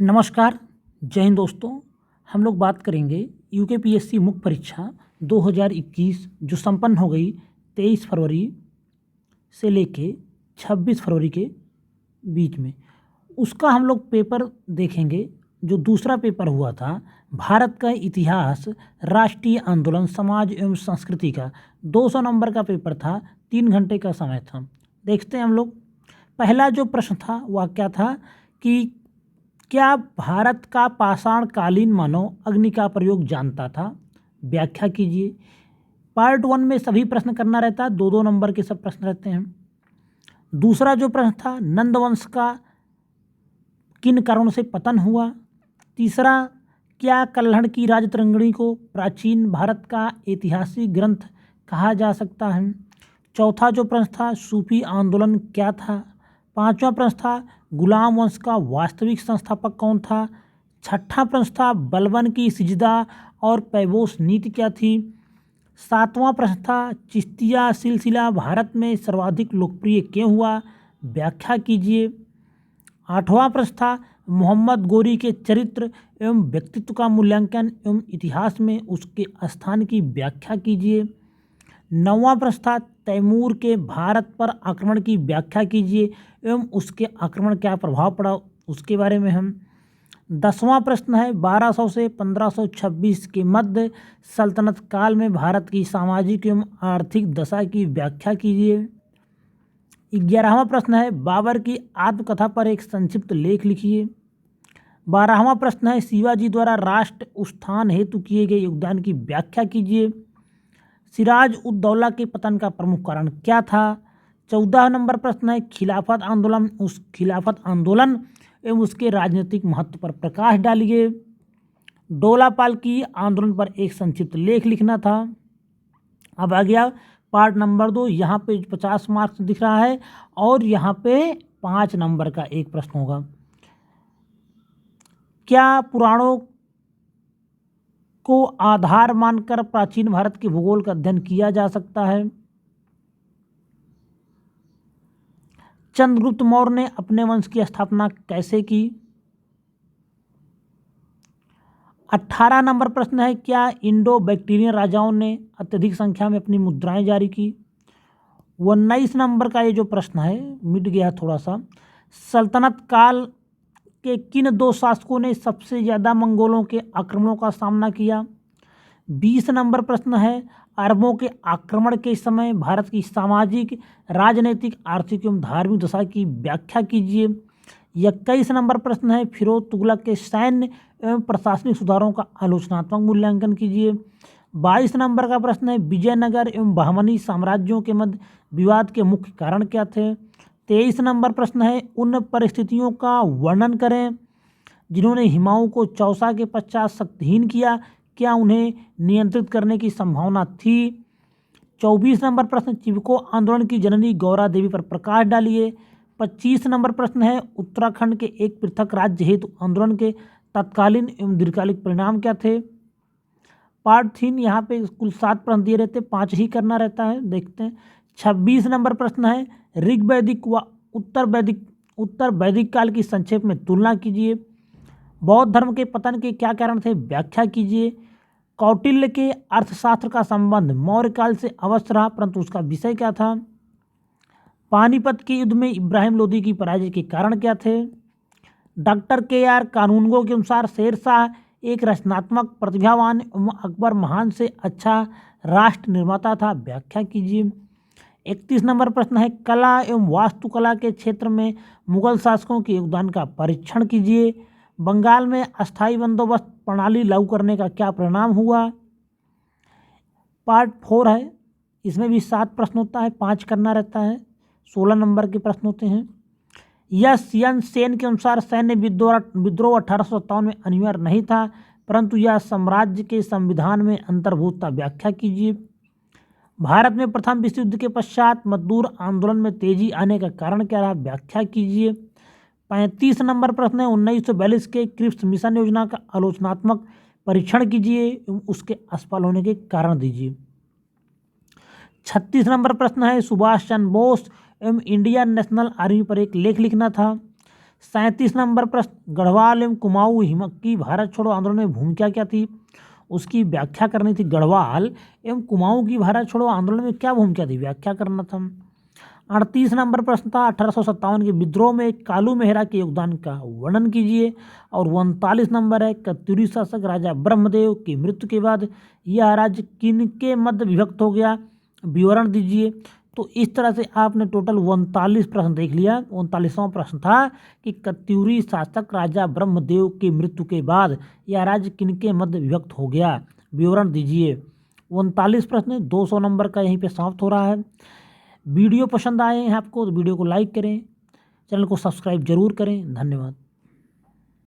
नमस्कार, जय हिंद दोस्तों। हम लोग बात करेंगे यूकेपीएससी मुख्य परीक्षा 2021 जो संपन्न हो गई 23 फरवरी से लेके 26 फरवरी के बीच में। उसका हम लोग पेपर देखेंगे। जो दूसरा पेपर हुआ था भारत का इतिहास, राष्ट्रीय आंदोलन, समाज एवं संस्कृति का 200 नंबर का पेपर था। 3 घंटे का समय था। देखते हैं हम लोग। पहला जो प्रश्न था वह क्या था कि क्या भारत का पाषाण कालीन मानव अग्नि का प्रयोग जानता था? व्याख्या कीजिए। पार्ट 1 में सभी प्रश्न करना रहता है, 2-2 नंबर के सब प्रश्न रहते हैं। दूसरा जो प्रश्न था नंद वंश का किन कारणों से पतन हुआ? तीसरा, क्या कल्हड़ की राजतरंगिणी को प्राचीन भारत का ऐतिहासिक ग्रंथ कहा जा सकता है? चौथा जो प्रश्न था सूफी आंदोलन क्या था? पांचवा प्रश्न था गुलाम वंश का वास्तविक संस्थापक कौन था? छठा प्रश्न था बलबन की सिजदा और पैबोस नीति क्या थी? सातवां प्रश्न था चिश्तिया सिलसिला भारत में सर्वाधिक लोकप्रिय क्यों हुआ? व्याख्या कीजिए। आठवां प्रश्न था मोहम्मद गोरी के चरित्र एवं व्यक्तित्व का मूल्यांकन एवं इतिहास में उसके स्थान की व्याख्या कीजिए। नौवां प्रश्न था तैमूर के भारत पर आक्रमण की व्याख्या कीजिए एवं उसके आक्रमण क्या प्रभाव पड़ा उसके बारे में हम। 10वां प्रश्न है 1200 से 1526 के मध्य सल्तनत काल में भारत की सामाजिक एवं आर्थिक दशा की व्याख्या कीजिए। 11वां प्रश्न है बाबर की आत्मकथा पर एक संक्षिप्त लेख लिखिए। 12वां प्रश्न है शिवाजी द्वारा राष्ट्र उत्थान हेतु किए गए योगदान की व्याख्या कीजिए। सिराज उद दौला के पतन का प्रमुख कारण क्या था? 14 नंबर प्रश्न है खिलाफत आंदोलन एवं उसके राजनीतिक महत्व पर प्रकाश डालिए। डोला पाल की आंदोलन पर एक संक्षिप्त लेख लिखना था। अब आ गया पार्ट नंबर 2। यहाँ पे 50 मार्क्स दिख रहा है और यहाँ पे 5 नंबर का एक प्रश्न होगा। क्या पुराणों को आधार मानकर प्राचीन भारत के भूगोल का अध्ययन किया जा सकता है? चंद्रगुप्त मौर्य ने अपने वंश की स्थापना कैसे की? 18 नंबर प्रश्न है क्या इंडो बैक्टीरियन राजाओं ने अत्यधिक संख्या में अपनी मुद्राएं जारी की? 19 नंबर का ये जो प्रश्न है मिट गया थोड़ा सा। सल्तनत काल के किन 2 शासकों ने सबसे ज़्यादा मंगोलों के आक्रमणों का सामना किया? 20 नंबर प्रश्न है अरबों के आक्रमण के समय भारत की सामाजिक, राजनीतिक, आर्थिक एवं धार्मिक दशा की व्याख्या कीजिए। 21 नंबर प्रश्न है फिरोज तुगलक के सैन्य एवं प्रशासनिक सुधारों का आलोचनात्मक मूल्यांकन कीजिए। 22 नंबर का प्रश्न है विजयनगर एवं बहमनी साम्राज्यों के मध्य विवाद के मुख्य कारण क्या थे? 23 नंबर प्रश्न है उन परिस्थितियों का वर्णन करें जिन्होंने हिमाऊ को चौसा के पश्चात शक्तिहीन किया, क्या उन्हें नियंत्रित करने की संभावना थी? 24 नंबर प्रश्न चिपको आंदोलन की जननी गौरा देवी पर प्रकाश डालिए। 25 नंबर प्रश्न है उत्तराखंड के एक पृथक राज्य हेतु आंदोलन के तत्कालीन एवं दीर्घकालिक परिणाम क्या थे? पार्ट 3 यहाँ पे कुल 7 प्रश्न दिए रहते, 5 ही करना रहता है। देखते हैं। 26 नंबर प्रश्न है ऋग वैदिक व उत्तर वैदिक काल की संक्षेप में तुलना कीजिए। बौद्ध धर्म के पतन के क्या कारण थे? व्याख्या कीजिए। कौटिल्य के अर्थशास्त्र का संबंध मौर्य काल से अवश्य रहा, परंतु उसका विषय क्या था? पानीपत के युद्ध में इब्राहिम लोदी की पराजय के कारण क्या थे? डॉक्टर KR कानूनगो के अनुसार शेरशाह एक रचनात्मक, प्रतिभावान एवं अकबर महान से अच्छा राष्ट्र निर्माता था। व्याख्या कीजिए। 31 नंबर प्रश्न है कला एवं वास्तुकला के क्षेत्र में मुगल शासकों के योगदान का परीक्षण कीजिए। बंगाल में अस्थायी बंदोबस्त प्रणाली लागू करने का क्या परिणाम हुआ? पार्ट 4 है, इसमें भी 7 प्रश्न होता है, 5 करना रहता है, 16 नंबर के प्रश्न होते हैं। यन सेन के अनुसार सैन्य विद्रोह 1857 में अनिवार्य नहीं था, परंतु यह साम्राज्य के संविधान में अंतर्भूत था। व्याख्या कीजिए। भारत में प्रथम विश्व युद्ध के पश्चात मजदूर आंदोलन में तेजी आने का कारण क्या रहा? व्याख्या कीजिए। 35 नंबर प्रश्न है 1942 के क्रिप्स मिशन योजना का आलोचनात्मक परीक्षण कीजिए एवं उसके असफल होने के कारण दीजिए। 36 नंबर प्रश्न है सुभाष चंद्र बोस एवं इंडियन नेशनल आर्मी पर एक लेख लिखना था। 37 नंबर प्रश्न, गढ़वाल एवं कुमाऊं हिमक की भारत छोड़ो आंदोलन में भूमिका क्या थी? उसकी व्याख्या करनी थी। गढ़वाल एवं कुमाऊं की भारत छोड़ो आंदोलन में क्या भूमिका थी, व्याख्या करना था। 38 नंबर प्रश्न था, 1857 के विद्रोह में कालू मेहरा के योगदान का वर्णन कीजिए। और 39 नंबर है, कत्यूरी शासक राजा ब्रह्मदेव की मृत्यु के बाद यह राज्य किनके मध्य विभक्त हो गया, विवरण दीजिए। तो इस तरह से आपने टोटल 39 प्रश्न देख लिया। 39वां प्रश्न था कि कत्यूरी शासक राजा ब्रह्मदेव की मृत्यु के बाद यह राज्य किनके मध्य विभक्त हो गया, विवरण दीजिए। 39 प्रश्न 200 नंबर का यहीं पे समाप्त हो रहा है। वीडियो पसंद आए हैं आपको तो वीडियो को लाइक करें, चैनल को सब्सक्राइब जरूर करें। धन्यवाद।